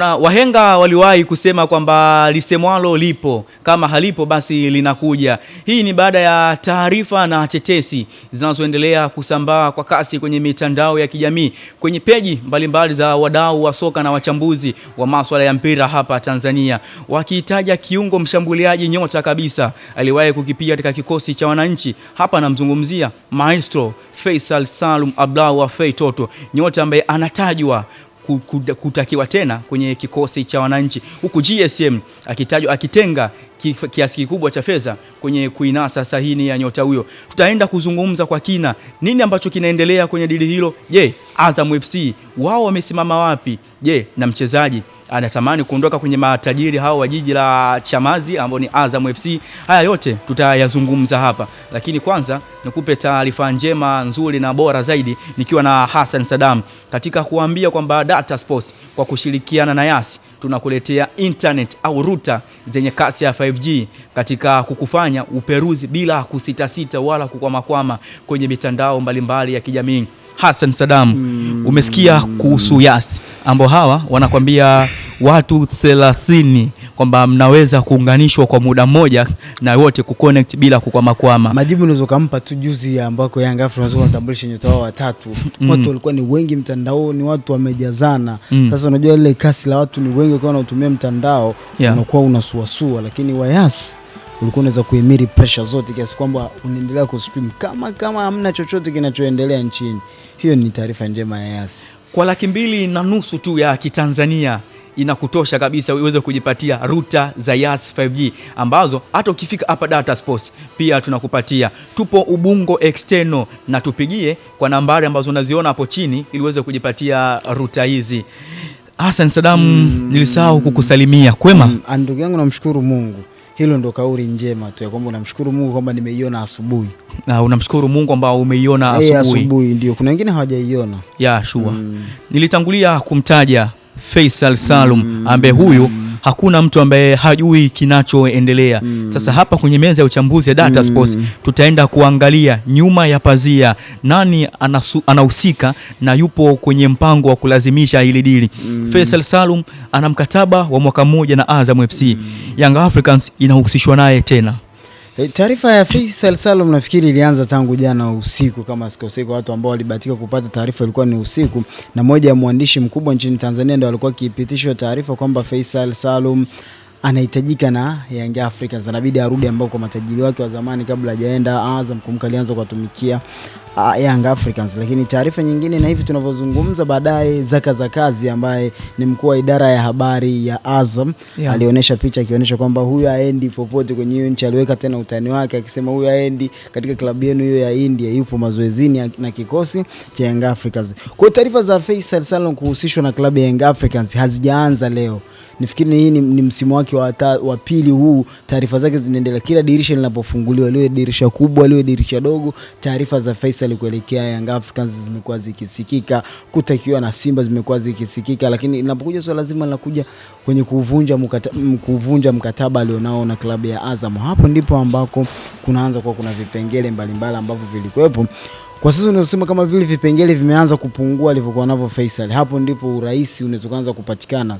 Bwana, wahenga waliwahi kusema kwamba lisemwalo lipo, kama halipo basi linakuja. Hii ni baada ya taarifa na tetesi zinazoendelea kusambaa kwa kasi kwenye mitandao ya kijamii, kwenye peji mbalimbali za wadau wa soka na wachambuzi wa masuala ya mpira hapa Tanzania, wakitaja kiungo mshambuliaji nyota kabisa aliwahi kukipiga katika kikosi cha wananchi. Hapa namzungumzia Maestro Faisal Salum Abdallah Fei Toto, nyota ambaye anatajwa kutakiwa tena kwenye kikosi cha wananchi, huku GSM akitajwa akitenga kiasi kikubwa cha fedha kwenye kuinasa sahini ya nyota huyo. Tutaenda kuzungumza kwa kina nini ambacho kinaendelea kwenye dili hilo. Je, Azam FC wao wamesimama wapi? Je, na mchezaji anatamani kuondoka kwenye matajiri hao wa jiji la Chamazi ambao ni Azam FC? Haya yote tutayazungumza hapa, lakini kwanza nikupe taarifa njema, nzuri na bora zaidi, nikiwa na Hassan Saddam katika kuambia kwamba Data Sports kwa kushirikiana na Yas tunakuletea internet au router zenye kasi ya 5G katika kukufanya uperuzi bila kusita wala kukwama kwenye mitandao mbalimbali ya kijamii. Hassan Saddam, umesikia kuhusu Yas ambao hawa wanakwambia watu 30 kwamba mnaweza kuunganishwa kwa muda mmoja na wote kuconnect bila kukwama. Majibu unaweza kumpa tu juzi ambako Yanga Africans wanatambulisha nyota wao watatu. Watu walikuwa ni wengi mtandaoni, watu wamejazana. Sasa unajua ile kasi la watu ni wengi kwa wanatumia mtandao, unakuwa unasuasua, lakini wa Yas ulikuwa unaweza kuhimili pressure zote kiasi kwamba unaendelea kustream kama hamna chochote kinachoendelea nchini. Hiyo ni taarifa njema ya Yas. Kwa 2.5 tu ya Kitanzania inakutosha kabisa uweze kujipatia router za Yas 5G ambazo hata ukifika hapa Data Sports pia tunakupatia. Tupo Ubungo external, na tupigie kwa nambari ambazo unaziona hapo chini ili uweze kujipatia router hizi. Hassan Saddam, nilisahau kukusalimia. Kwema? Ndugu yangu, namshukuru Mungu. Hilo ndo kauli njema tu ya kwamba unamshukuru Mungu kwamba nimeiona asubuhi. Na unamshukuru Mungu ambao umeiona asubuhi. Asubuhi ndio, kuna wengine hawajaiona. Sure. Nilitangulia kumtaja Faisal Salum ambaye huyu hakuna mtu ambaye hajui kinachoendelea. Sasa hapa kwenye meza ya uchambuzi ya Data Sports tutaenda kuangalia nyuma ya pazia nani anahusika na yupo kwenye mpango wa kulazimisha hili dili. Faisal Salum ana mkataba wa mwaka mmoja na Azam FC. Young Africans inahusishwa naye tena. Taarifa ya Faisal Salum nafikiri ilianza tangu jana usiku kama sikosei, kwa watu ambao walibahatika kupata taarifa ilikuwa ni usiku, na moja ya mwandishi mkubwa nchini Tanzania ndio alikuwa akipitisha taarifa kwamba Faisal Salum anahitajika na Young Africans, inabidi arudi ambao kwa matajiri wake wa zamani kabla hajaenda Azam. Kumbuka alianza kutumikia Young Africans. Lakini taarifa nyingine, na hivi tunavyozungumza baadaye, Zaka Zakazi ambaye ni mkuu wa idara ya habari ya Azam alionyesha picha akionyesha kwamba huyu haendi popote kwenye hiyo nchi. Aliweka tena utani wake akisema huyu haendi katika klabu yenu hiyo ya India, yupo mazoezini na kikosi cha Young Africans. Kwa taarifa za Faisal Salum kuhusishwa na klabu ya Young Africans hazijaanza leo. Nifikiri hii ni msimu wake wa pili huu. Taarifa zake zinaendelea kila dirisha linapofunguliwa, liwe dirisha kubwa liwe dirisha dogo, taarifa za Faisal kuelekea Young Africans zimekuwa zikisikika, kutakiwa na Simba zimekuwa zikisikika, lakini inapokuja swala lazima linakuja kwenye kuvunja mkataba alionao na klabu ya Azam. Hapo ndipo ambako kunaanza kwa kuna vipengele mbalimbali ambavyo vilikuwepo. Kwa sasa unasema kama vile vipengele vimeanza kupungua alivyokuwa navyo Faisal. Hapo ndipo urahisi unaweza kupatikana.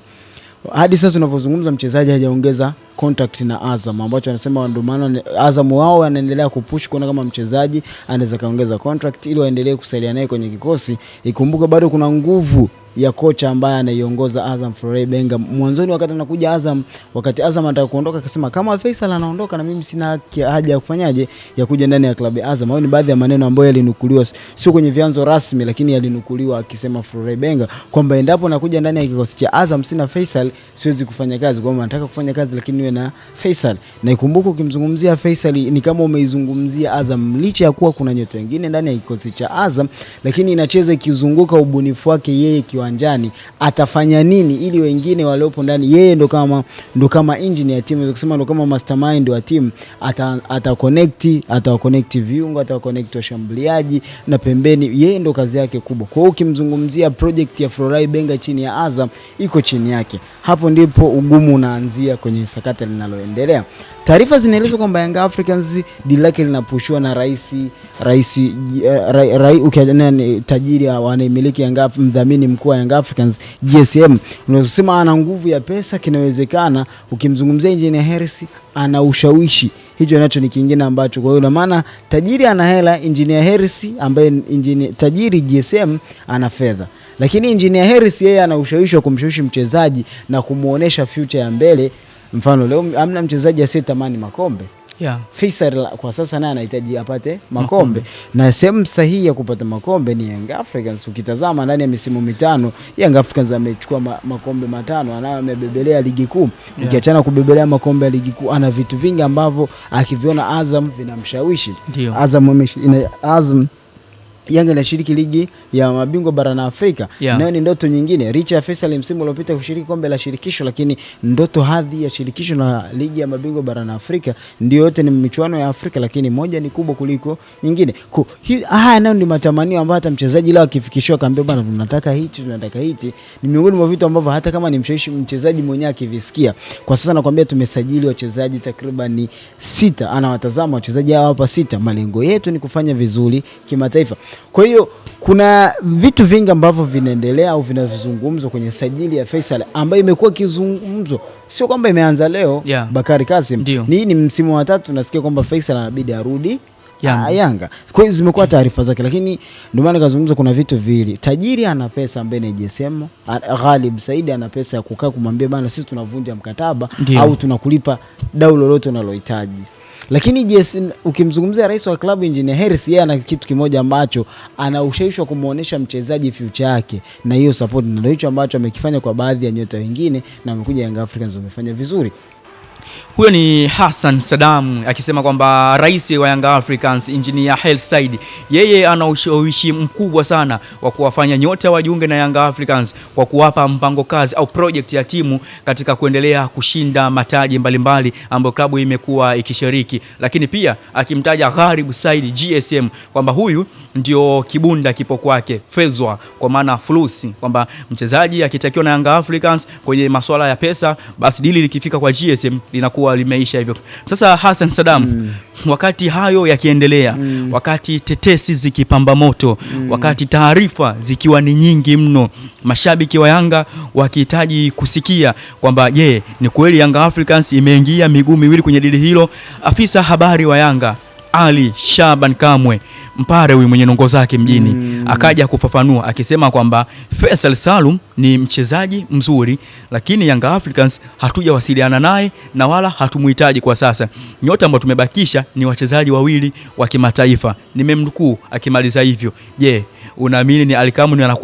Hadi sasa tunavyozungumza mchezaji hajaongeza contract na Azam, ambacho anasema ndio maana Azam wao wanaendelea kupush kuona kama mchezaji anaweza kaongeza contract ili waendelee kusalia naye kwenye kikosi. Ikumbuka bado kuna nguvu ya kocha ambaye anaiongoza Azam, Florent Benga. Mwanzoni wakati anakuja Azam, wakati Azam anataka kuondoka, akasema kama Faisal anaondoka na mimi sina haja ya kufanyaje ya kuja ndani ya klabu ya Azam. Hayo ni baadhi ya maneno ambayo yalinukuliwa, sio kwenye vyanzo rasmi, lakini yalinukuliwa akisema Florent Benga kwamba endapo nakuja ndani ya kikosi cha Azam sina Faisal siwezi kufanya kazi, kwamba nataka kufanya kazi lakini niwe na Faisal. Na ikumbuke ukimzungumzia Faisal ni kama umeizungumzia Azam, licha ya kuwa kuna nyota wengine ndani ya kikosi cha Azam, lakini inacheza ikizunguka ubunifu wake yeye kiwanjani, atafanya nini ili wengine waliopo ndani, yeye ndo kama engine ya timu, ukisema ndo kama mastermind wa timu, ataconnect viungo, ataconnect washambuliaji na pembeni, yeye ndo kazi yake kubwa. Kwa hiyo ukimzungumzia project ya Florent Benga chini ya Azam iko chini yake. Hapo ndipo ugumu unaanzia kwenye sakata linaloendelea. Taarifa zinaeleza kwamba Young Africans deal lake linapushwa na rais tajiri anayemiliki Yanga, mdhamini mkuu wa Young Africans GSM. Unasema ana nguvu ya pesa, kinawezekana ukimzungumzia Engineer Hersi ana ushawishi. Hicho nacho ni kingine ambacho, kwa hiyo maana tajiri ana hela, Engineer Hersi ambaye tajiri GSM ana fedha. Lakini Engineer Hersi yeye ana ushawishi wa kumshawishi mchezaji na kumuonesha future ya mbele. Mfano leo amna mchezaji asiyetamani makombe. Faisal kwa sasa naye anahitaji apate makombe. Na sehemu sahihi ya kupata makombe ni Young Africans. Ukitazama ndani ya misimu mitano Young Africans amechukua makombe 5, anayo amebebelea ligi kuu. Ukiachana kubebelea makombe ya ligi kuu, ana vitu vingi ambavyo akiviona Azam vinamshawishi. Azam Yanga inashiriki ligi ya mabingwa barani Afrika. Nayo ni ndoto nyingine. Richa Faisal msimu uliopita kushiriki kombe la shirikisho, lakini ndoto hadhi ya shirikisho na ligi ya mabingwa barani Afrika ndio yote ni michuano ya Afrika, lakini moja ni kubwa kuliko nyingine. Haya nayo ni matamanio ambayo hata mchezaji leo akifikishwa kaambia bana tunataka hichi, tunataka hichi, ni miongoni mwa vitu ambavyo hata kama ni mchezaji mwenyewe akivisikia. Kwa sasa nakwambia tumesajili wachezaji takriban 6. Anawatazama wachezaji hao hapa 6. Malengo yetu ni kufanya vizuri kimataifa. Kwa hiyo kuna vitu vingi ambavyo vinaendelea au vinazungumzwa kwenye sajili ya Faisal ambayo imekuwa kizungumzo. Sio kwamba imeanza leo. Bakari Kasim. Ni msimu wa 3 nasikia kwamba Faisal anabidi arudi Yanga. Kwa hiyo zimekuwa taarifa zake, lakini ndio maana kazungumza kuna vitu viwili. Tajiri ana pesa ambaye ni GSM, Ghalib Said ana pesa ya kukaa kumwambia bana sisi tunavunja mkataba au tunakulipa dau lolote unalohitaji. Lakini ukimzungumzia rais wa klabu Engineer Hersi, yeye ana kitu kimoja ambacho ana ushawishi wa kumuonesha mchezaji future yake, na hiyo support ndio hicho ambacho amekifanya kwa baadhi ya nyota wengine, na amekuja Young Africans wamefanya vizuri. Huyo ni Hassan Saddam akisema kwamba rais wa Young Africans Engineer Hersi Said yeye ana ushawishi mkubwa sana wa kuwafanya nyota wajiunge na Young Africans kwa kuwapa mpango kazi au project ya timu katika kuendelea kushinda mataji mbalimbali ambayo klabu imekuwa ikishiriki. Lakini pia akimtaja Ghalib Said GSM kwamba huyu ndio kibunda kipo kwake, fezwa kwa maana fulusi, kwamba mchezaji akitakiwa na Young Africans kwenye masuala ya pesa basi dili likifika kwa GSM linakuwa limeisha hivyo. Sasa Hassan Saddam, wakati hayo yakiendelea, wakati tetesi zikipamba moto, wakati taarifa zikiwa ni nyingi mno, mashabiki wa Yanga wakihitaji kusikia kwamba je, ni kweli Young Africans imeingia miguu miwili kwenye dili hilo, afisa habari wa Yanga Ali Shaban Kamwe Mpare huyu mwenye nongo zake mjini akaja kufafanua akisema kwamba Faisal Salum ni mchezaji mzuri, lakini Young Africans hatujawasiliana naye na wala hatumuhitaji kwa sasa. Nyota ambao tumebakisha ni wachezaji wawili wa kimataifa. Nimemnukuu akimaliza hivyo. Je, unaamini ni Alikamu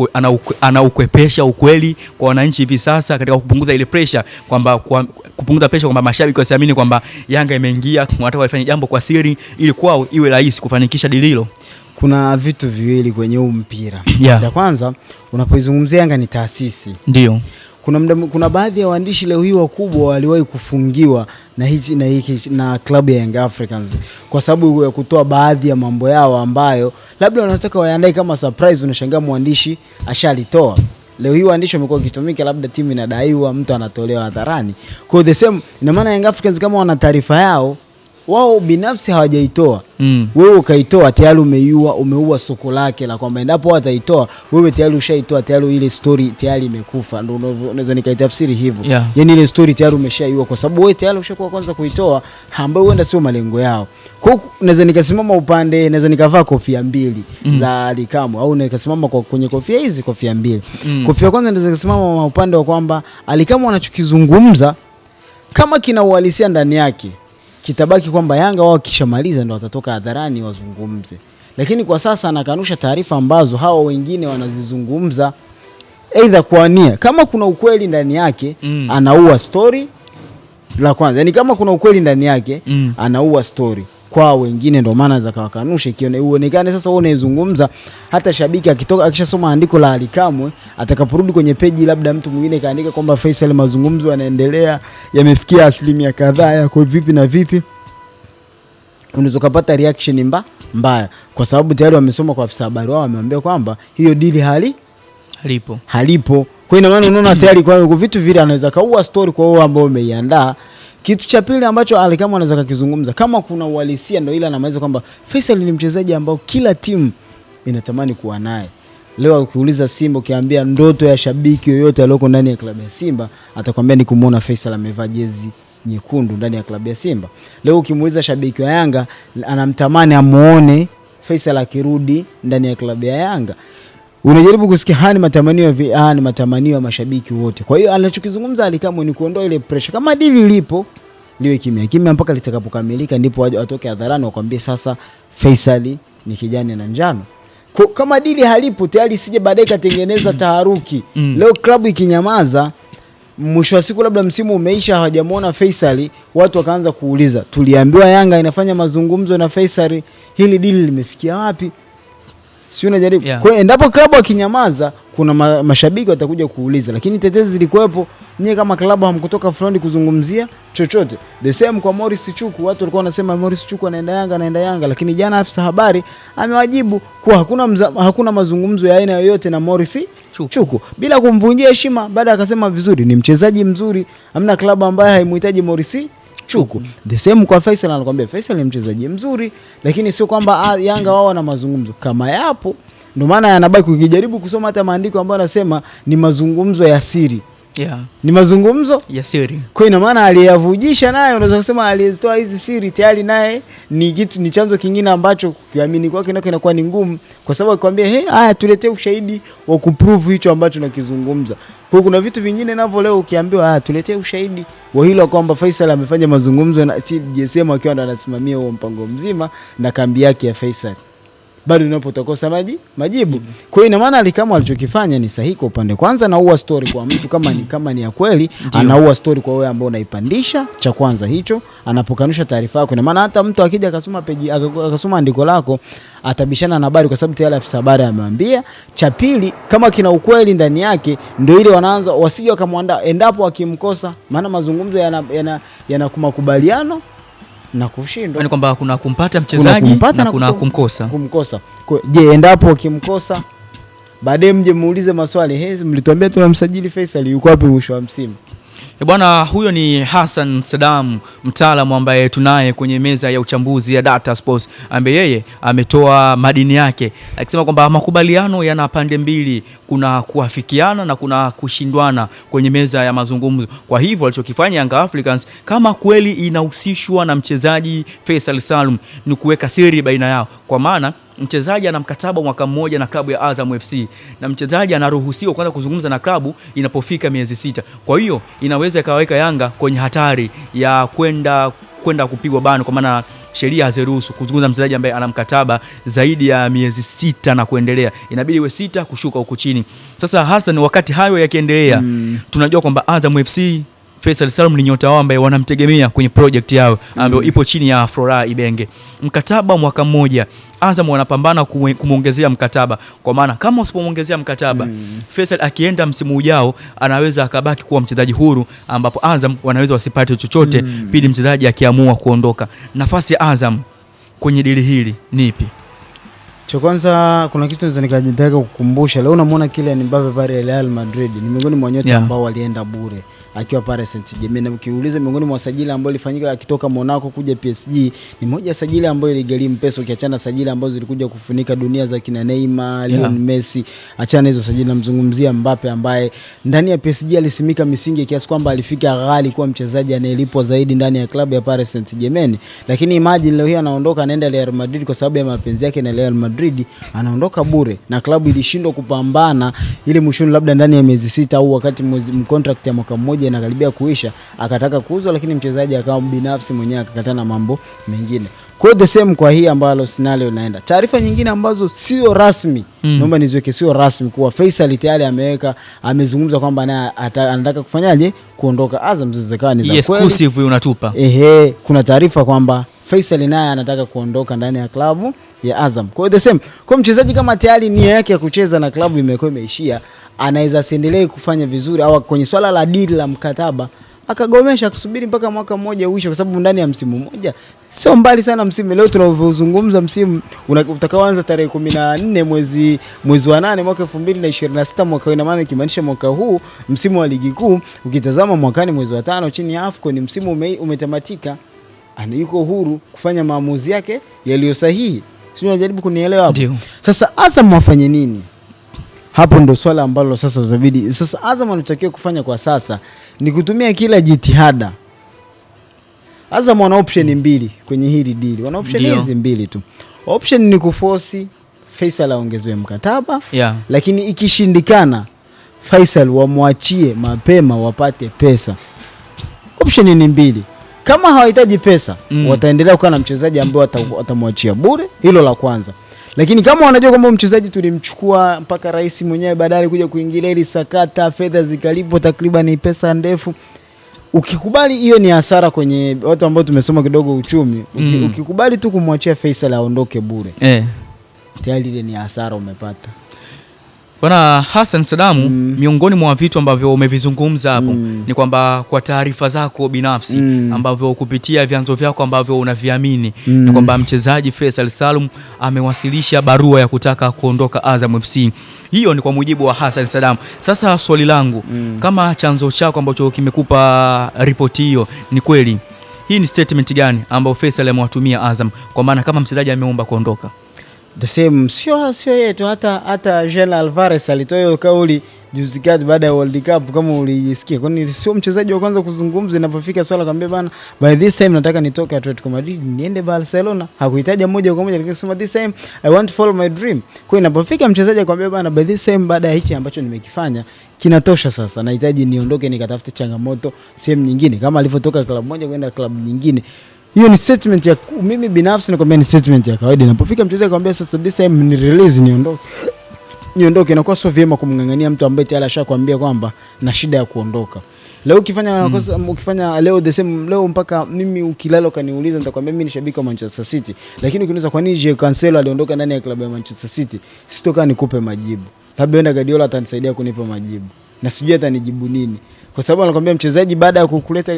anaukwepesha ukweli kwa wananchi hivi sasa katika kupunguza ile pressure, kwamba kupunguza pressure kwamba mashabiki wasiamini kwamba Yanga imeingia, wanataka wafanye jambo kwa siri ili kwao iwe rahisi kufanikisha dililo? Kuna vitu viwili kwenye huu mpira. Cha kwanza, unapoizungumzia Yanga ni taasisi. Ndio. Kuna baadhi ya waandishi leo hii wakubwa waliwahi kufungiwa na hiki na klabu ya Young Africans kwa sababu ya kutoa baadhi ya mambo yao ambayo labda wanataka waandae kama surprise. Unashangaa mwandishi ashalitoa. Leo hii waandishi wamekuwa kitumika, labda timu inadaiwa, mtu anatolewa hadharani. Kwa the same, ina maana Young Africans kama wana taarifa yao wao binafsi hawajaitoa, wewe ukaitoa, tayari umeua soko lake la kwamba endapo wataitoa, wewe tayari ushaitoa, tayari ile story tayari imekufa. Ndio unaweza nikaitafsiri hivyo. Yaani ile story tayari umeshaiua kwa sababu wewe tayari ushakuwa kwanza kuitoa, ambayo huenda sio malengo yao. Kwa hiyo naweza nikasimama upande, naweza nikavaa kofia mbili za Alikamu, au nikasimama kwenye kofia hizi, kofia mbili. Kofia kwanza naweza kusimama upande wa kwamba Alikamu anachokizungumza kama kina uhalisia ndani yake, kitabaki kwamba Yanga wao kishamaliza ndio watatoka hadharani wazungumze. Lakini kwa sasa anakanusha taarifa ambazo hao wengine wanazizungumza, aidha kwa nia. Kama kuna ukweli ndani yake, anaua story la kwanza. Yaani kama kuna ukweli ndani yake, anaua story kwa wengine, ndio maana za kawakanusha uonekane sasa wewe unayezungumza. Hata shabiki akitoka akishasoma andiko la Alikamwe, atakaporudi kwenye peji labda mtu mwingine kaandika kwamba Faisal mazungumzo yanaendelea, yamefikia asilimia kadhaa, yako vipi na vipi, unaweza kupata reaction mbaya kwa sababu tayari wamesoma kwa afisa habari wao, wameambia kwamba hiyo deal halipo. Kwa ina maana unaona tayari kwa vitu vile anaweza kaua story kwa wao ambao wameiandaa. Kitu cha pili ambacho Alikamu anaweza kukizungumza, kama kuna uhalisia ndio ile anamaliza kwamba Faisal ni mchezaji ambao kila timu inatamani kuwa naye. Leo ukiuliza Simba, ukiambia ndoto ya shabiki yoyote aliyoko ndani ya klabu ya Simba, atakwambia ni kumuona Faisal amevaa jezi nyekundu ndani ya klabu ya Simba. Leo ukimuuliza shabiki wa Yanga, anamtamani amuone Faisal akirudi ndani ya klabu ya Yanga. Unajaribu kusikia hani matamanio ya mashabiki wote. Kwa hiyo anachokizungumza Ally Kamwe ni kuondoa ile pressure. Kama dili lipo, liwe kimya mpaka litakapokamilika, ndipo watoke hadharani wakwambie sasa Faisal ni kijani na njano. Kama dili halipo tayari, sije baadaye katengeneza taharuki. Leo klabu ikinyamaza, mwisho wa siku labda msimu umeisha hawajamuona Faisal, watu wakaanza kuuliza, tuliambiwa Yanga inafanya mazungumzo na Faisal, hili dili limefikia wapi? Si unajaribu. Kwa endapo klabu akinyamaza, kuna mashabiki watakuja kuuliza, lakini tetezi zilikuwepo. Nyie kama klabu hamkutoka front kuzungumzia chochote. The same kwa Morris Chuku, watu walikuwa wanasema Morris Chuku anaenda Yanga, lakini jana afisa habari amewajibu kuwa hakuna mazungumzo ya aina yoyote na Morris Chuku, bila kumvunjia heshima. Baada akasema vizuri, ni mchezaji mzuri, hamna klabu ambayo haimhitaji Morris Chuku. The same kwa Faisal, anakuambia Faisal ni mchezaji mzuri, lakini sio kwamba Yanga wao na mazungumzo. Kama yapo, ndio maana yanabaki. Ukijaribu kusoma hata maandiko ambayo yanasema ni mazungumzo ya siri. Ni mazungumzo ya siri. Kwa ina maana aliyavujisha naye, unaweza kusema aliyezitoa hizi siri tayari naye ni chanzo kingine ambacho kuamini kwake nako inakuwa ni ngumu, kwa sababu akwambia haya tuletee ushahidi wa kuprove hicho ambacho nakizungumza. Kwa kuna vitu vingine navyo leo ukiambiwa tuletee ushahidi wa hilo kwamba Faisal amefanya mazungumzo na GSM akiwa ndo anasimamia huo mpango mzima na kambi yake ya Faisal, bado unapotakosa majibu. Kwa hiyo ina maana Ally Kamwe alichokifanya ni sahihi kwa upande. Kwanza anaua story kwa mtu kama ni ya kweli, anaua story kwa wewe ambao unaipandisha. Cha kwanza hicho, anapokanusha taarifa yako. Ina maana hata mtu akija akasoma page akasoma andiko lako, atabishana na habari kwa sababu tayari afisa habari amemwambia. Cha pili, kama kina ukweli ndani yake, ndio ile wanaanza wasije wakamwandaa endapo akimkosa, maana mazungumzo yana makubaliano na kushindwa. Yaani kwamba kuna kumpata mchezaji na kuna kumkosa. Je, endapo ukimkosa, baadaye mje muulize maswali, mlituambia tunamsajili Faisal, yuko wapi mwisho wa msimu? Bwana, huyo ni Hassan Saddam, mtaalamu ambaye tunaye kwenye meza ya uchambuzi ya Data Sports, ambaye yeye ametoa madini yake akisema kwamba makubaliano yana pande mbili, kuna kuafikiana na kuna kushindwana kwenye meza ya mazungumzo. Kwa hivyo alichokifanya Young Africans, kama kweli inahusishwa na mchezaji Faisal Salum, ni kuweka siri baina yao, kwa maana mchezaji ana mkataba mwaka mmoja na klabu ya Azam FC, na mchezaji anaruhusiwa kwanza kuzungumza na klabu inapofika miezi 6. Kwa hiyo inaweza ikaweka Yanga kwenye hatari ya kwenda kupigwa bano, kwa maana sheria haziruhusu kuzungumza mchezaji ambaye ana mkataba zaidi ya miezi 6 na kuendelea. Inabidi iwe 6 kushuka huko chini. Sasa Hassan, wakati hayo yakiendelea, tunajua kwamba Azam FC Faisal Salum ni nyota wao ambaye wanamtegemea kwenye project yao ambayo ipo chini ya Flora Ibenge. Mkataba mwaka mmoja, Azam wanapambana kumuongezea mkataba, kwa maana kama usipomuongezea mkataba Faisal akienda msimu ujao anaweza akabaki kuwa mchezaji huru, ambapo Azam wanaweza wasipate chochote pindi mchezaji akiamua kuondoka. Nafasi ya Azam kwenye dili hili ni ipi? Cha kwanza, kuna kitu nikajitaka kukumbusha. Leo unamuona Kylian Mbappe pale Real Madrid, ni miongoni mwa nyota ambao walienda bure akiwa Paris Saint-Germain. Na ukiuliza miongoni mwa sajili ambao ilifanyika akitoka Monaco kuja PSG, ni moja ya sajili ambayo iligharimu pesa, ukiachana sajili ambazo zilikuja kufunika dunia za kina Neymar, Lionel Messi. Achana hizo sajili, namzungumzia Mbappe ambaye ndani ya PSG alisimika misingi kiasi kwamba alifika ghali kuwa mchezaji anayelipwa zaidi ndani ya klabu ya Paris Saint-Germain. Lakini imagine leo hii anaondoka, anaenda Real Madrid kwa sababu ya mapenzi yake na Real Madrid, anaondoka bure, na klabu ilishindwa kupambana ile mwishoni, labda ndani ya miezi 6 au wakati contract ya mwaka mmoja inakaribia kuisha, akataka kuuzwa, lakini mchezaji akawa binafsi mwenyewe akakata na mambo mengine. Kwa the same kwa hii ambalo scenario inaenda. Taarifa nyingine ambazo sio rasmi, naomba niziweke sio rasmi, kwa Faisal tayari amezungumza kwamba naye anataka kufanyaje, kuondoka Azam. Zizekana ni za kweli, exclusive unatupa. Kuna taarifa kwamba Faisal naye anataka kuondoka ndani ya klabu ya Azam. Kwa the same, kwa mchezaji kama tayari nia yake ya kucheza na klabu imekuwa imeishia, anaweza siendelee kufanya vizuri, au kwenye swala la deal la mkataba akagomesha kusubiri mpaka mwaka mmoja uishe, kwa sababu ndani ya msimu mmoja sio mbali sana. Msimu leo tunavyozungumza, msimu utakaoanza tarehe 14 mwezi wa 8 mwaka 2026 mwaka, ina maana kimaanisha mwaka huu msimu wa ligi kuu, ukitazama mwakani mwezi wa 5 chini ya AFCON msimu umetamatika. Yuko huru kufanya maamuzi yake yaliyo sahihi. Sio, unajaribu kunielewa hapo? Sasa Azam wafanye nini? Hapo ndo swala ambalo sasa tutabidi sasa Azam anatakiwa kufanya kwa sasa ni kutumia kila jitihada. Azam wana option mbili kwenye hili deal. Wana option hizi mbili tu. Option ni kuforce Faisal aongezewe mkataba, lakini ikishindikana Faisal wamwachie mapema wapate pesa. Option ni mbili. Kama hawahitaji pesa, wataendelea kuwa na mchezaji ambaye watamwachia bure, hilo la kwanza. Lakini kama wanajua kwamba mchezaji tulimchukua mpaka rais mwenyewe badala kuja kuingilia ili sakata, fedha zikalipo takriban pesa ndefu, ukikubali hiyo ni hasara kwenye watu ambao tumesoma kidogo uchumi. Ukikubali tu kumwachia Faisal aondoke bure, tayari ile ni hasara umepata. Bwana Hassan Sadamu, miongoni mwa vitu ambavyo umevizungumza hapo ni kwamba kwa taarifa zako binafsi ambavyo kupitia vyanzo vyako ambavyo unaviamini ni kwamba mchezaji Faisal Salum amewasilisha barua ya kutaka kuondoka Azam FC. Hiyo ni kwa mujibu wa Hassan Sadamu. Sasa swali langu, kama chanzo chako ambacho kimekupa ripoti hiyo ni kweli, hii ni statement gani ambayo Faisal amewatumia Azam, kwa maana kama mchezaji ameomba kuondoka? The same sio yetu, hata Jean Alvarez alitoa hiyo kauli juzi kati baada ya World Cup, kama ulijisikia. Kwani sio mchezaji wa kwanza kuzungumza inapofika swala kaambia bana, by this time nataka nitoke Atletico Madrid niende Barcelona. Hakuhitaji moja kwa moja, lakini sema this time I want to follow my dream. Kwa inapofika mchezaji akwambia bana, by this time baada ya hichi ambacho nimekifanya kinatosha, sasa nahitaji niondoke nikatafute changamoto sehemu nyingine, kama alivyotoka klabu moja kwenda klabu nyingine. Hiyo ni statement ya mimi binafsi, nakwambia ni statement ya kawaida. Napofika mchezaji akwambia sasa this time ni release niondoke, inakuwa sio vyema kumngangania mtu ambaye tayari ashakwambia kwamba na shida ya kuondoka. Leo ukifanya leo the same leo, mpaka mimi ukilala kaniuliza nitakwambia mimi ni shabiki wa Manchester City, lakini ukiniuliza kwa nini Jadon Cancelo aliondoka ndani ya klabu ya Manchester City, sitoka nikupe majibu. Labda enda Guardiola atanisaidia kunipa majibu, na sijui atanijibu nini, kwa sababu anakuambia mchezaji baada ya kukuleta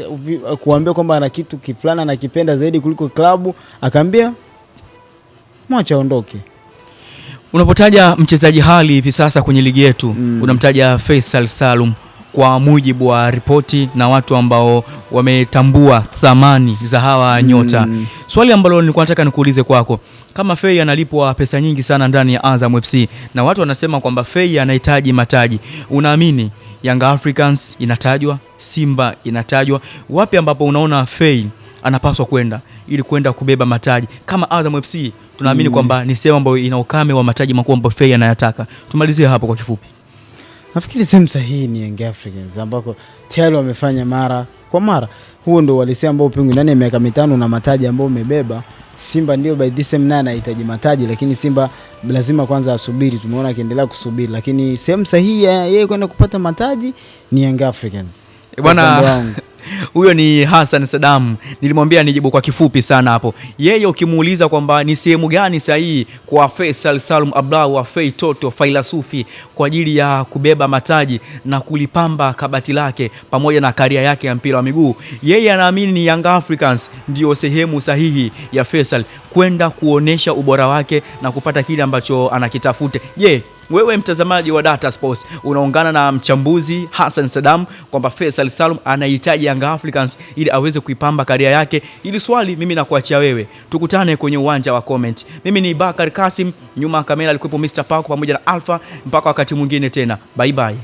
kuambia kwamba ana kitu kifulana anakipenda zaidi kuliko klabu, akaambia mwacha aondoke. Unapotaja mchezaji hali hivi sasa kwenye ligi yetu, unamtaja Faisal Salum kwa mujibu wa ripoti na watu ambao wametambua thamani za hawa nyota. Swali ambalo nilikuwa nataka nikuulize kwako, kama Fei analipwa pesa nyingi sana ndani ya Azam FC na watu wanasema kwamba Fei anahitaji mataji, unaamini Young Africans inatajwa, Simba inatajwa, wapi ambapo unaona Fei anapaswa kwenda ili kwenda kubeba mataji? Kama Azam FC tunaamini kwamba ni sehemu ambayo ina ukame wa mataji makubwa ambayo Fei anayataka. Tumalizie hapo kwa kifupi. Nafikiri sehemu sahihi ni Young Africans, ambako tayari wamefanya mara kwa mara. Huo ndo walisema ambao pingu ndani ya miaka 5 na mataji ambao umebeba. Simba ndio by this time naye anahitaji mataji, lakini Simba lazima kwanza asubiri. Tumeona akiendelea kusubiri, lakini sehemu sahihi yeye kwenda kupata mataji ni Young Africans. Bwana huyo ni Hassan Sadamu. Nilimwambia nijibu kwa kifupi sana hapo. Yeye ukimuuliza kwamba ni sehemu gani sahihi kwa Faisal Salum Abdallah wa Fei Toto Failasufi kwa ajili ya kubeba mataji na kulipamba kabati lake pamoja na karia yake ya mpira wa miguu, yeye anaamini ni Young Africans ndio sehemu sahihi ya Faisal kwenda kuonesha ubora wake na kupata kile ambacho anakitafute. Wewe mtazamaji wa Data Sports unaungana na mchambuzi Hassan Sadamu kwamba Faisal Salum anahitaji Young Africans ili aweze kuipamba karia yake? Ili swali mimi nakuachia wewe. Tukutane kwenye uwanja wa comment. Mimi ni Bakari Kasim, nyuma kamera alikuwepo Mr. Pako pamoja na Alpha. Mpaka wakati mwingine tena. Bye bye.